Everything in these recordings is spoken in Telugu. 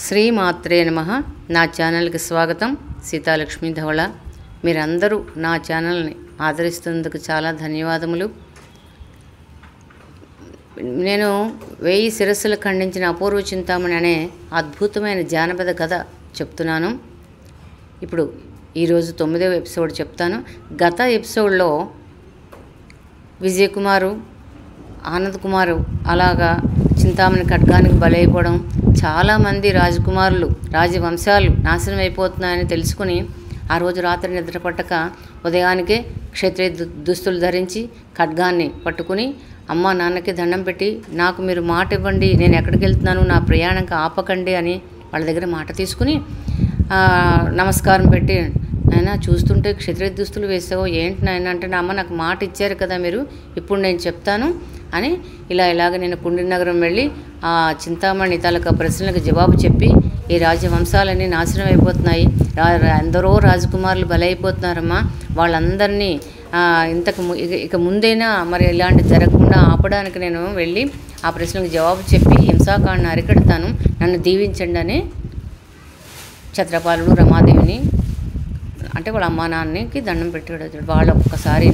శ్రీమాత్రే నమః. నా ఛానల్కి స్వాగతం. సీతాలక్ష్మి ధవళ. మీరందరూ నా ఛానల్ని ఆదరిస్తున్నందుకు చాలా ధన్యవాదములు. నేను 1000 శిరస్సులు ఖండించిన అపూర్వ చింతామణి అనే అద్భుతమైన జానపద కథ చెప్తున్నాను. ఇప్పుడు ఈరోజు 9వ ఎపిసోడ్ చెప్తాను. గత ఎపిసోడ్లో విజయ్ కుమారు, ఆనంద్ కుమారు అలాగా చింతామణి ఖడ్గానికి బలైపోవడం, చాలామంది రాజకుమారులు రాజవంశాలు నాశనం అయిపోతున్నాయని తెలుసుకుని ఆ రోజు రాత్రి నిద్ర పట్టక ఉదయానికే క్షత్రియ దుస్తులు ధరించి ఖడ్గాన్ని పట్టుకుని అమ్మ నాన్నకి దండం పెట్టి, నాకు మీరు మాట ఇవ్వండి, నేను ఎక్కడికి వెళ్తున్నాను, నా ప్రయాణంకి ఆపకండి అని వాళ్ళ దగ్గర మాట తీసుకుని నమస్కారం పెట్టి, నాయన చూస్తుంటే క్షత్రియ దుస్తులు వేసావు ఏంటి నాయన అంటే, నా అమ్మ నాకు మాట ఇచ్చారు కదా మీరు, ఇప్పుడు నేను చెప్తాను అని ఇలాగ నేను కుండినగరం వెళ్ళి ఆ చింతామణి తాలూకా ప్రశ్నలకు జవాబు చెప్పి, ఈ రాజవంశాలన్నీ నాశనం అయిపోతున్నాయి, ఎందరో రాజకుమారులు బలైపోతున్నారమ్మా, వాళ్ళందరినీ ఇక ముందైనా మరి ఇలాంటి జరగకుండా ఆపడానికి నేను వెళ్ళి ఆ ప్రశ్నలకు జవాబు చెప్పి హింసాకాండను అరికడతాను, నన్ను దీవించండి అని ఛత్రపాలుడు రమాదేవిని అంటే వాళ్ళ అమ్మా నాన్నకి దండం పెట్టాడు. వాళ్ళు ఒక్కసారి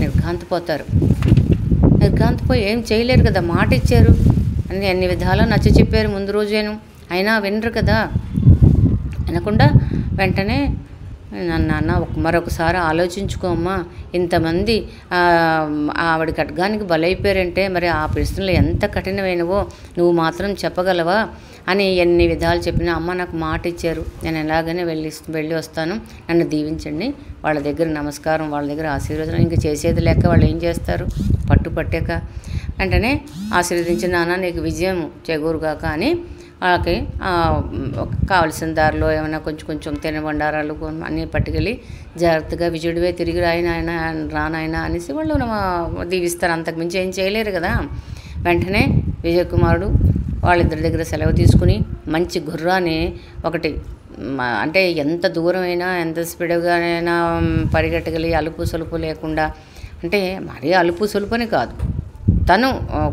నిర్ఘాంతపోయి ఏం చేయలేరు కదా, మాట ఇచ్చారు అని అన్ని విధాలా నచ్చ చెప్పారు ముందు రోజేను, అయినా వినరు కదా. వినకుండా వెంటనే నాన్న మరొకసారి ఆలోచించుకోమ్మా, ఇంతమంది ఆవిడ ఖడ్గానికి బలైపోయారంటే మరి ఆ ప్రశ్నలు ఎంత కఠినమైనవో నువ్వు మాత్రం చెప్పగలవా అని ఎన్ని విధాలు చెప్పినా, అమ్మ నాకు మాట ఇచ్చారు, నేను ఎలాగైనా వెళ్ళి వస్తాను, నన్ను దీవించండి, వాళ్ళ దగ్గర నమస్కారం, వాళ్ళ దగ్గర ఆశీర్వదనం, ఇంక చేసేది లేక వాళ్ళు ఏం చేస్తారు, పట్టాక వెంటనే ఆశీర్వదించిన, నాన్న నీకు విజయం చేకూరుగాక అని వాళ్ళకి కావలసిన దారిలో ఏమైనా కొంచెం తినబండారాలు అన్నీ పట్టుకెళ్ళి జాగ్రత్తగా విజయుడివే తిరిగి రానాయన అనేసి వాళ్ళు దీవిస్తారు. అంతకుమించి ఏం చేయలేరు కదా. వెంటనే విజయకుమారుడు వాళ్ళిద్దరి దగ్గర సెలవు తీసుకుని మంచి గుర్రాన్ని ఒకటి, అంటే ఎంత దూరమైనా ఎంత స్పీడ్గానైనా పరిగెట్టగలి అలుపు సొలుపు లేకుండా, అంటే మరీ అలుపు సొలుపని కాదు, తను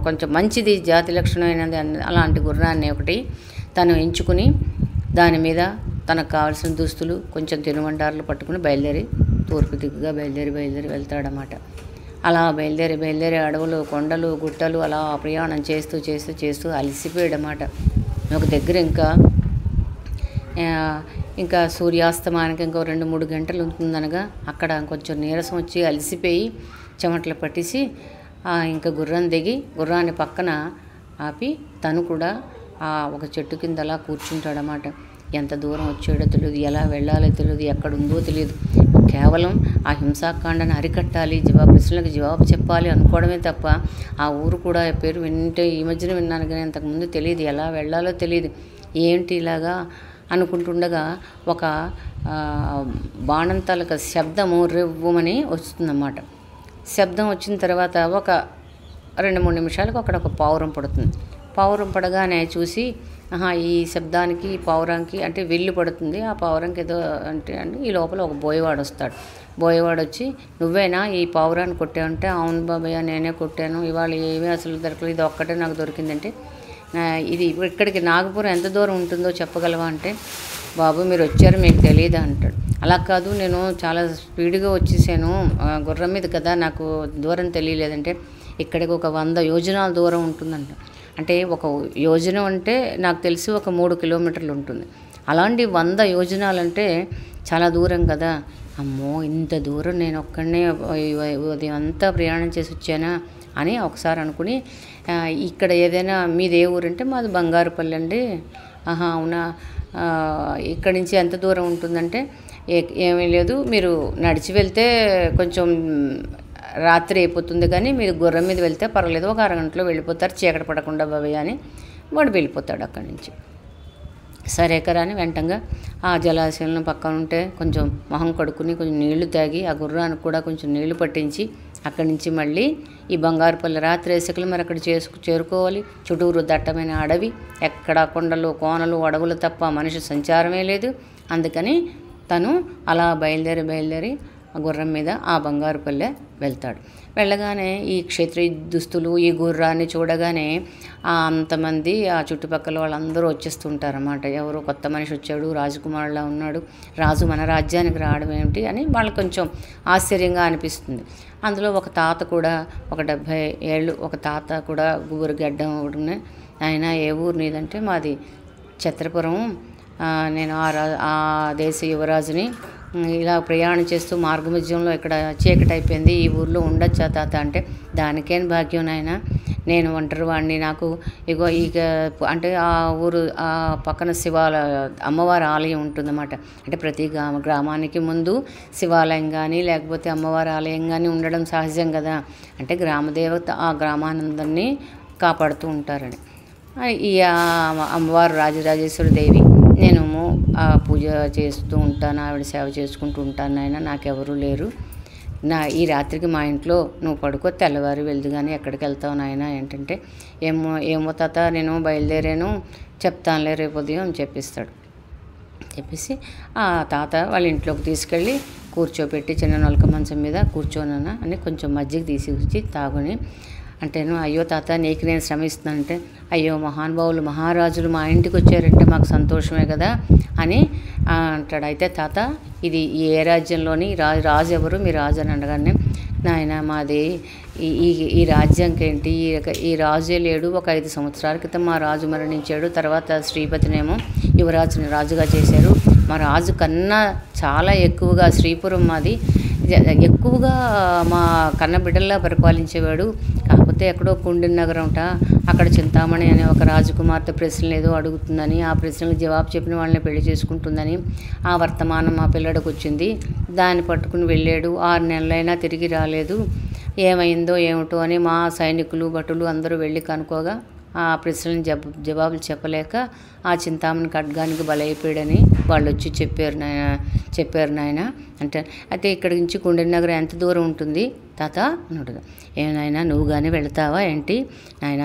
కొంచెం మంచిది జాతి లక్షణమైనది అలాంటి గుర్రాన్ని ఒకటి తను ఎంచుకుని దాని మీద తనకు కావాల్సిన దుస్తులు కొంచెం తినుబండారులు పట్టుకుని తూర్పు దిక్కుగా బయలుదేరి వెళ్తాడనమాట. అలా బయలుదేరి అడవులు కొండలు గుట్టలు అలా ప్రయాణం చేస్తూ అలసిపోయాడనమాట. ఒక దగ్గర ఇంకా సూర్యాస్తమానికి ఇంకో 2-3 గంటలు ఉంటుందనగా అక్కడ కొంచెం నీరసం వచ్చి అలసిపోయి చెమటలు పట్టేసి ఇంకా గుర్రం దిగి గుర్రాన్ని పక్కన ఆపి తను కూడా ఒక చెట్టు కింద అలా కూర్చుంటాడనమాట. ఎంత దూరం వచ్చాడో తెలియదు, ఎలా వెళ్ళాలో తెలియదు, ఎక్కడుందో తెలియదు, కేవలం ఆ హింసాకాండను అరికట్టాలి, ప్రశ్నలకు జవాబు చెప్పాలి అనుకోవడమే తప్ప ఆ ఊరు కూడా పేరు వింటే ఈ మధ్యన విన్నాను కానీ అంతకుముందు తెలియదు, ఎలా వెళ్ళాలో తెలియదు, ఏంటి ఇలాగా అనుకుంటుండగా ఒక బాణం తాలూకా శబ్దము రెవ్వమని వస్తుందన్నమాట. శబ్దం వచ్చిన తర్వాత ఒక 2-3 నిమిషాలకు అక్కడ ఒక పావురం పడుతుంది. పావురం పడగానే చూసి, ఈ శబ్దానికి పావురానికి అంటే వెల్లు పడుతుంది, ఆ పావురంకి ఏదో అంటే ఈ లోపల ఒక బోయవాడు వస్తాడు. బోయవాడు వచ్చి, నువ్వేనా ఈ పావురాన్ని కొట్టావంటే, అవును బాబయ్య నేనే కొట్టాను, ఇవాళ ఏమీ అసలు దొరకలేదు, ఇది ఒక్కటే నాకు దొరికిందంటే, ఇది ఇక్కడికి నాగపురం ఎంత దూరం ఉంటుందో చెప్పగలవా అంటే, బాబు మీరు వచ్చారు మీకు తెలియదా అంటాడు. అలా కాదు, నేను చాలా స్పీడ్గా వచ్చేసాను గుర్రం మీద కదా, నాకు దూరం తెలియలేదంటే, ఇక్కడికి ఒక 100 యోజనాల దూరం ఉంటుందంట. అంటే ఒక యోజనం అంటే నాకు తెలిసి ఒక 3 కిలోమీటర్లు ఉంటుంది. అలాంటి 100 యోజనాలంటే చాలా దూరం కదా. అమ్మో ఇంత దూరం నేను ఒక్కడనే ఉదయం అంతా ప్రయాణం చేసి వచ్చానా అని ఒకసారి అనుకుని, ఇక్కడ ఏదైనా మీది ఏ ఊరంటే మాది బంగారుపల్లి అండి. అవునా, ఇక్కడి నుంచి ఎంత దూరం ఉంటుందంటే, ఏమీ లేదు, మీరు నడిచి వెళ్తే కొంచెం రాత్రి అయిపోతుంది కానీ మీరు గుర్రం మీద వెళ్తే పర్వాలేదు, ఒక అరగంటలో వెళ్ళిపోతారు, చీకటి పడకుండా బాబయ్య అని వాడు వెళ్ళిపోతాడు అక్కడి నుంచి. సరే కదా అని వెంటనే ఆ జలాశయం పక్కన ఉంటే కొంచెం మొహం కడుక్కుని కొంచెం నీళ్లు తాగి ఆ గుర్రానికి కూడా కొంచెం నీళ్లు పట్టించి అక్కడి నుంచి మళ్ళీ ఈ బంగారుపల్లి రాత్రి వేసకలు మరి అక్కడ చేరుకోవాలి. చుట్టూరు దట్టమైన అడవి, ఎక్కడ కొండలు కోనలు అడవులు తప్ప మనిషి సంచారమే లేదు. అందుకని తను అలా బయలుదేరి ఆ గుర్రం మీద ఆ బంగారుపల్లె వెళ్తాడు. వెళ్ళగానే ఈ క్షత్రియ దుస్తులు, ఈ గుర్రాన్ని చూడగానే అంతమంది ఆ చుట్టుపక్కల వాళ్ళందరూ వచ్చేస్తుంటారన్నమాట. ఎవరో కొత్త మనిషి వచ్చాడు, రాజకుమారులా ఉన్నాడు, రాజు మన రాజ్యానికి రావడం ఏమిటి అని వాళ్ళకి కొంచెం ఆశ్చర్యంగా అనిపిస్తుంది. అందులో ఒక తాత కూడా, ఒక 70 ఏళ్ళు ఒక తాత కూడా గుబురు గడ్డం ఒకటి, ఆయన ఏ ఊరు నీదంటే మాది ఛత్రపురం, నేను ఆ దేశ యువరాజుని, ఇలా ప్రయాణం చేస్తూ మార్గమధ్యంలో ఇక్కడ చీకటి అయిపోయింది, ఈ ఊర్లో ఉండొచ్చా తాత అంటే, దానికేం భాగ్యం నాయన, నేను ఒంటరి వాడిని, నాకు ఇగో ఇక అంటే ఆ ఊరు ఆ పక్కన అమ్మవారి ఆలయం ఉంటుందన్నమాట. అంటే ప్రతి గ్రామానికి ముందు శివాలయం కానీ లేకపోతే అమ్మవారి ఆలయం కానీ ఉండడం సహజం కదా. అంటే గ్రామదేవత ఆ గ్రామానందరినీ కాపాడుతూ ఉంటారని. ఈ అమ్మవారు రాజరాజేశ్వరి దేవి, నేను పూజ చేస్తూ ఉంటాను, ఆవిడ సేవ చేసుకుంటూ ఉంటాను నాయన, నాకెవరూ లేరు, ఈ రాత్రికి మా ఇంట్లో నువ్వు పడుకో, తెల్లవారి వెళ్దు కానీ ఎక్కడికి వెళ్తావు నాయన ఏంటంటే, ఏమో తాత నేను బయలుదేరాను, చెప్తానులే రేపు ఉదయం అని చెప్పేసి ఆ తాత వాళ్ళ ఇంట్లోకి తీసుకెళ్ళి కూర్చోపెట్టి చిన్న నొలక మంచం మీద కూర్చోనన్నా అని కొంచెం మజ్జిగ తీసుకొచ్చి తాగుని అంటేను, అయ్యో తాత నీకు నేను శ్రమిస్తున్నానంటే, అయ్యో మహానుభావులు మహారాజులు మా ఇంటికి వచ్చారంటే మాకు సంతోషమే కదా అని అంటాడు. అయితే తాత ఇది ఏ రాజ్యంలోని రాజు ఎవరు, మీ రాజు అని అనగానే, నాయన మాది ఈ రాజ్యానికి ఏంటి, ఈ రాజే లేడు, ఒక 5 సంవత్సరాల క్రితం మా రాజు మరణించాడు, తర్వాత శ్రీపతినేమో యువరాజుని రాజుగా చేశారు, మా రాజు కన్నా చాలా ఎక్కువగా శ్రీపురం మాది, ఎక్కువగా మా కన్న బిడ్డల్లా పరిపాలించేవాడు, కాకపోతే ఎక్కడో కుండిన నగరంట, అక్కడ చింతామణి అనే ఒక రాజకుమార్తె ప్రశ్నలు ఏదో అడుగుతుందని, ఆ ప్రశ్నలకు జవాబు చెప్పిన వాళ్ళని పెళ్లి చేసుకుంటుందని ఆ వర్తమానం మా పిల్లడికి వచ్చింది, దాన్ని పట్టుకుని వెళ్ళాడు, 6 నెలలైనా తిరిగి రాలేదు, ఏమైందో ఏమిటో అని మా సైనికులు భటులు అందరూ వెళ్ళి కనుక్కోగా ఆ ప్రశ్నలను జవాబులు చెప్పలేక ఆ చింతామణి ఖడ్గానికి బలైపోయాడని వాళ్ళు వచ్చి చెప్పారు నాయన అంటే, అయితే ఇక్కడి నుంచి కుండిన నగరం ఎంత దూరం ఉంటుంది తాత అన్నాడు. ఏనాయనా నువ్వు కానీ వెళతావా ఏంటి నాయన,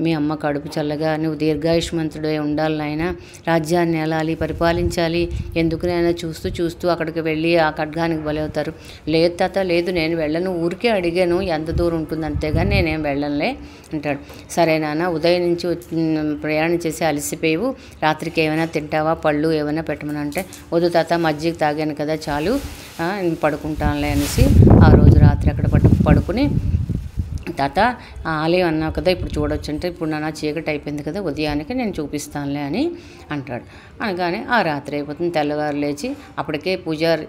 మీ అమ్మ కడుపు చల్లగా నువ్వు దీర్ఘాయుష్మంతుడే ఉండాలి నాయన, రాజ్యాన్ని ఏలాలి పరిపాలించాలి, ఎందుకు నాయన చూస్తూ అక్కడికి వెళ్ళి ఆ ఖడ్గానికి బలవుతారు. లేదు తాత లేదు, నేను వెళ్ళను, ఊరికే అడిగాను ఎంత దూరం ఉంటుంది అంతేగాని నేనేం వెళ్ళనులే అంటాడు. సరే నాన్న, ఉదయం నుంచి ప్రయాణం చేసి అలసిపోయావు, రాత్రికి ఏమైనా తింటావా, పళ్ళు ఏమైనా పెట్టమని అంటే, వద్దు తాత మజ్జిగ తాగాను కదా చాలు, పడుకుంటానులే అనేసి ఆ రోజు రాత్రి అక్కడ పడుకుని, తాత ఆ ఆలయం అన్నావు కదా ఇప్పుడు చూడొచ్చు అంటే, ఇప్పుడు నా చీకటి అయిపోయింది కదా ఉదయానికి నేను చూపిస్తానులే అని అంటాడు. అనగానే ఆ రాత్రి అయిపోతుంది, తెల్లవారు లేచి అప్పటికే పూజారి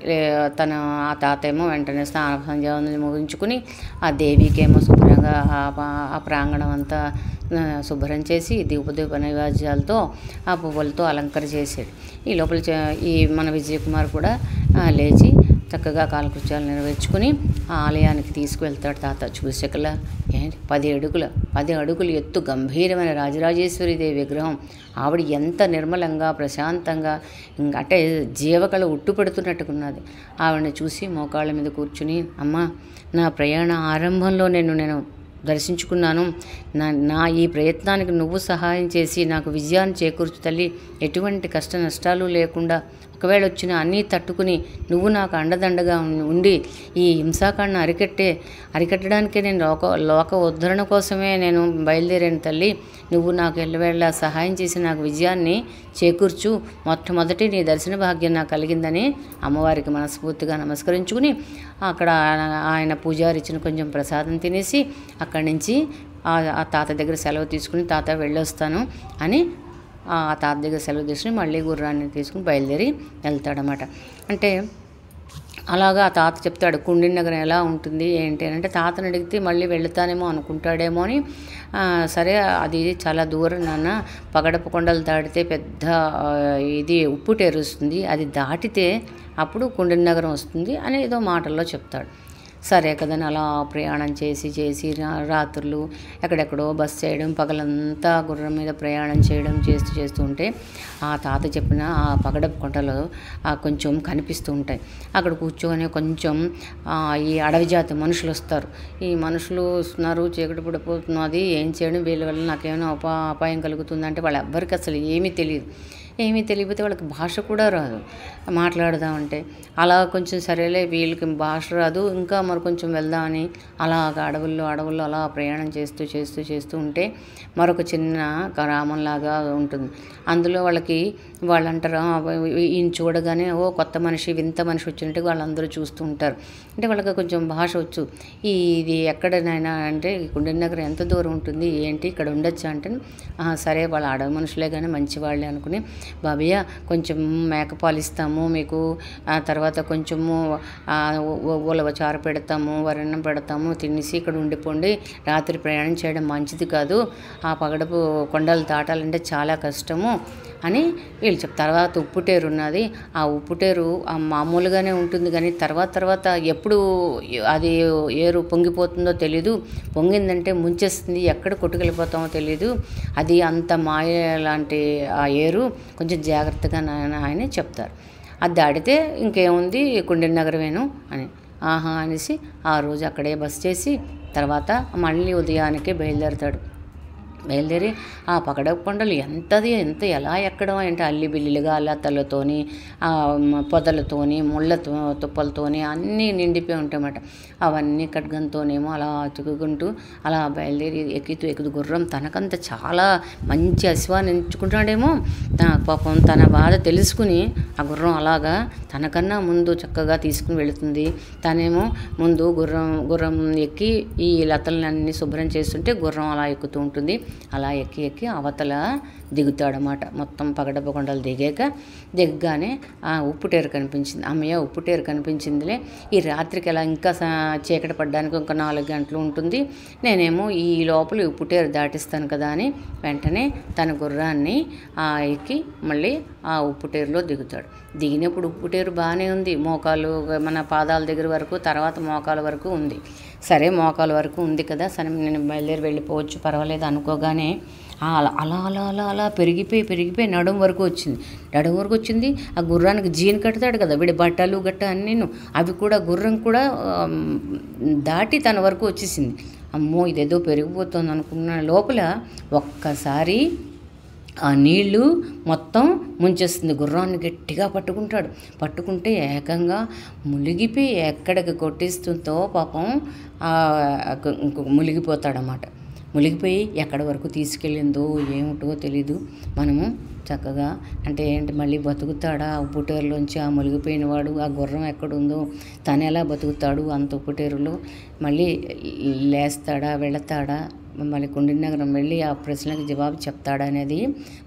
ఆ తాత ఏమో వెంటనే స్నాన సంధ్యావందనం ముగించుకుని ఆ దేవికేమో శుభ్రంగా ఆ ప్రాంగణం అంతా శుభ్రం చేసి దీపదీప నైవేద్యాలతో ఆ పువ్వులతో అలంకరణ చేసాడు. ఈ లోపల మన విజయకుమార్ కూడా లేచి చక్కగా కాలకృత్యాలు నెరవేర్చుకుని ఆ ఆలయానికి తీసుకువెళ్తాడు. తాత చూసకలా 10 అడుగులు ఎత్తు గంభీరమైన రాజరాజేశ్వరి దేవి విగ్రహం, ఆవిడ ఎంత నిర్మలంగా ప్రశాంతంగా అంటే జీవకళ ఉట్టుపెడుతున్నట్టుకున్నది. ఆవిడని చూసి మోకాళ్ళ మీద కూర్చుని, అమ్మ నా ప్రయాణ ఆరంభంలో నేను దర్శించుకున్నాను, నా ఈ ప్రయత్నానికి నువ్వు సహాయం చేసి నాకు విజయాన్ని చేకూర్చు తల్లి, ఎటువంటి కష్ట నష్టాలు లేకుండా ఒకవేళ వచ్చిన అన్నీ తట్టుకుని నువ్వు నాకు అండదండగా ఉండి ఈ హింసాకాండను అరికట్టడానికే నేను లోక ఉద్ధరణ కోసమే నేను బయలుదేరాను తల్లి, నువ్వు నాకు ఎల్లవేళ సహాయం చేసి నాకు విజయాన్ని చేకూర్చు, మొట్టమొదటి నీ దర్శన భాగ్యం నాకు కలిగిందని అమ్మవారికి మనస్ఫూర్తిగా నమస్కరించుకుని అక్కడ ఆయన పూజారి ఇచ్చిన కొంచెం ప్రసాదం తినేసి అక్కడి నుంచి ఆ తాత దగ్గర సెలవు తీసుకుని, తాత వెళ్ళొస్తాను అని ఆ తాత దగ్గర సెలవు తీసుకుని మళ్ళీ గుర్రాన్ని తీసుకుని బయలుదేరి వెళ్తాడనమాట. అంటే అలాగా ఆ తాత చెప్తాడు కుండిన నగరం ఎలా ఉంటుంది ఏంటి అని. అంటే తాతని అడిగితే మళ్ళీ వెళుతానేమో అనుకుంటాడేమో అని, సరే అది చాలా దూరం నాన్న, పగడపు కొండలు దాటితే పెద్ద ఇది ఉప్పుటేరు వస్తుంది, అది దాటితే అప్పుడు కుండిన నగరం వస్తుంది అని ఏదో మాటల్లో చెప్తాడు. సరే కదని అలా ప్రయాణం చేసి రాత్రులు ఎక్కడెక్కడో బస్ చేయడం, పగలంతా గుర్రం మీద ప్రయాణం చేయడం చేస్తూ ఉంటే ఆ తాత చెప్పిన ఆ పగడపు కొండలు కొంచెం కనిపిస్తూ ఉంటాయి. అక్కడ కూర్చొని కొంచెం ఈ అడవి జాతి మనుషులు వస్తారు. ఈ మనుషులు వస్తున్నారు, చీకటి పడిపోతున్నది, ఏం చేయడం వీళ్ళ వల్ల నాకేమైనా అపాయం కలుగుతుందంటే వాళ్ళెవ్వరికి అసలు ఏమీ తెలియదు. ఏమీ తెలియకపోతే వాళ్ళకి భాష కూడా రాదు మాట్లాడదామంటే. అలా కొంచెం సరేలే వీళ్ళకి భాష రాదు, ఇంకా మరి కొంచెం వెళ్దామని అలాగ అడవుల్లో అలా ప్రయాణం చేస్తూ ఉంటే మరొక చిన్న గ్రామంలాగా ఉంటుంది. అందులో వాళ్ళంటారు ఈయన చూడగానే ఓ కొత్త మనిషి, వింత మనిషి వచ్చినట్టు వాళ్ళందరూ చూస్తూ ఉంటారు. అంటే వాళ్ళకి కొంచెం భాష వచ్చు. ఇది ఎక్కడనైనా అంటే కుండలి నగరం ఎంత దూరం ఉంటుంది, ఏంటి ఇక్కడ ఉండొచ్చా అంటే సరే వాళ్ళ అడవి మనుషులే కానీ మంచివాళ్ళే అనుకుని, బాబయ్య కొంచెం మేకపాలు ఇస్తాము మీకు, తర్వాత కొంచెము ఉలవ చారు పెడతాము, వరన్నం పెడతాము, తినేసి ఇక్కడ ఉండిపోండి, రాత్రి ప్రయాణం చేయడం మంచిది కాదు, ఆ పగడపు కొండలు దాటాలంటే చాలా కష్టము అని వీళ్ళు చెప్తారు. తర్వాత ఉప్పుటేరు ఉన్నది, ఆ ఉప్పుటేరు మామూలుగానే ఉంటుంది కానీ తర్వాత ఎప్పుడు అది ఏరు పొంగిపోతుందో తెలీదు, పొంగిందంటే ముంచేస్తుంది, ఎక్కడ కొట్టుకెళ్ళిపోతామో తెలీదు, అది అంత మాయ లాంటి ఆ ఏరు, కొంచెం జాగ్రత్తగా ఆయన చెప్తారు. అది దాటితే ఇంకేముంది కుండలి నగరమేను అని అనేసి ఆ రోజు అక్కడే బస్ చేసి తర్వాత మళ్ళీ ఉదయానికే బయలుదేరి ఆ పగడపు కొండలు ఎంత ఎలా ఎక్కడం అంటే అల్లిబిల్లిలుగా లతలతోని పొదలతోని ముళ్ళ తుప్పలతోని అన్నీ నిండిపోయి ఉంటాయన్నమాట. అవన్నీ ఖడ్గంతోనేమో అలా అతుక్కుంటూ అలా బయలుదేరి ఎక్కుతూ గుర్రం తనకంత చాలా మంచి అశ్వాన్ని ఎంచుకుంటాడేమో, పాపం తన బాధ తెలుసుకుని ఆ గుర్రం అలాగా తనకన్నా ముందు చక్కగా తీసుకుని వెళుతుంది. తనేమో ముందు గుర్రం ఎక్కి ఈ లతలన్నీ శుభ్రం చేస్తుంటే గుర్రం అలా ఎక్కుతూ ఉంటుంది. అలా ఎక్కి అవతల దిగుతాడనమాట. మొత్తం పగడపు కొండలు దిగగానే ఉప్పుటేరు కనిపించింది. అమ్మయ్య ఉప్పుటేరు కనిపించిందిలే, ఈ రాత్రికి అలా ఇంకా చీకటి పడ్డానికి ఇంకా 4 గంటలు ఉంటుంది, నేనేమో ఈ లోపల ఉప్పుటేరు దాటిస్తాను కదా అని వెంటనే తన గుర్రాన్ని ఎక్కి మళ్ళీ ఆ ఉప్పుటేరులో దిగుతాడు. దిగినప్పుడు ఉప్పుటేరు బాగానే ఉంది, మోకాలు మన పాదాల దగ్గర వరకు, తర్వాత మోకాల వరకు ఉంది. సరే మోకాల వరకు ఉంది కదా, సరే నేను బయలుదేరి వెళ్ళిపోవచ్చు పర్వాలేదు అనుకోగానే అలా పెరిగిపోయి నడుము వరకు వచ్చింది. ఆ గుర్రానికి జీన్ కడతాడు కదా వీడి బట్టలు గట్ట అన్నీ, అవి కూడా గుర్రం కూడా దాటి తన వరకు వచ్చేసింది. అమ్మో ఇదేదో పెరిగిపోతుంది అనుకున్న లోపల ఒక్కసారి ఆ నీళ్లు మొత్తం ముంచేస్తుంది. గుర్రాన్ని గట్టిగా పట్టుకుంటే ఏకంగా మునిగిపోయి ఎక్కడికి కొట్టిస్తుందో పాపం మునిగిపోతాడన్నమాట. మునిగిపోయి ఎక్కడి వరకు తీసుకెళ్ళిందో ఏమిటో తెలీదు. మనము చక్కగా అంటే ఏంటి మళ్ళీ బతుకుతాడా ఉప్పుటేరులోంచి ఆ మునిగిపోయిన వాడు, ఆ గుర్రం ఎక్కడుందో తను ఎలా బతుకుతాడు అంత ఉప్పుటేరులో, మళ్ళీ లేస్తాడా వెళతాడా, మళ్ళీ కుండలి నగరం వెళ్ళి ఆ ప్రశ్నలకు జవాబు చెప్తాడా అనేది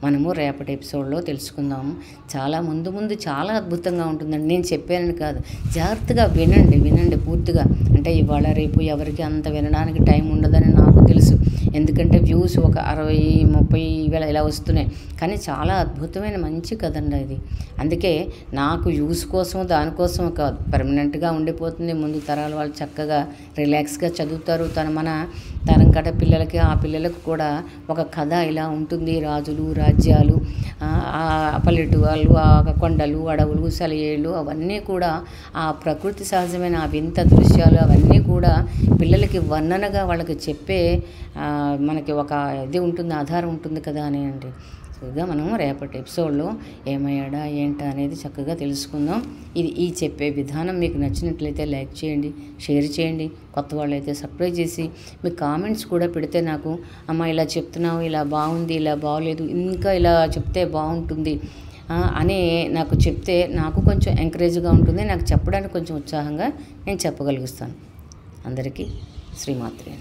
మనము రేపటి ఎపిసోడ్లో తెలుసుకుందాము. చాలా ముందు చాలా అద్భుతంగా ఉంటుందండి. నేను చెప్పానని కాదు, జాగ్రత్తగా వినండి పూర్తిగా. అంటే ఇవాళ రేపు ఎవరికి అంత వినడానికి టైం ఉండదని నాకు తెలుసు, ఎందుకంటే వ్యూస్ ఒక 60-30 ఇలా వస్తున్నాయి, కానీ చాలా అద్భుతమైన మంచి కథ అండి ఇది. అందుకే నాకు వ్యూస్ కోసం దానికోసం కాదు, పర్మనెంట్గా ఉండిపోతుంది. ముందు తరాల వాళ్ళు చక్కగా రిలాక్స్గా చదువుతారు. మన తరం కట పిల్లలకి ఆ పిల్లలకు కూడా ఒక కథ ఇలా ఉంటుంది. రాజులు రాజ్యాలు, ఆ పల్లెటూళ్ళు, ఆ కొండలు అడవులు సెలయేళ్ళు అవన్నీ కూడా ఆ ప్రకృతి సహజమైన ఆ వింత దృశ్యాలు అవన్నీ కూడా పిల్లలకి వర్ణనగా వాళ్ళకి చెప్పే మనకి ఒక ఇది ఉంటుంది, ఆధారం ఉంటుంది కదా అని అండి. చక్కగా మనం రేపటి ఎపిసోడ్లో ఏమయ్యాడా ఏంటా అనేది చక్కగా తెలుసుకుందాం. ఈ చెప్పే విధానం మీకు నచ్చినట్లయితే లైక్ చేయండి, షేర్ చేయండి, కొత్త వాళ్ళైతే సబ్స్క్రైబ్ చేసి మీ కామెంట్స్ కూడా పెడితే నాకు అమ్మ ఇలా చెప్తున్నావు, ఇలా బాగుంది, ఇలా బాగోలేదు, ఇంకా ఇలా చెప్తే బాగుంటుంది అని నాకు చెప్తే నాకు కొంచెం ఎంకరేజ్గా ఉంటుంది, నాకు చెప్పడానికి కొంచెం ఉత్సాహంగా నేను చెప్పగలుగుతాను. అందరికీ శ్రీమాత్రే.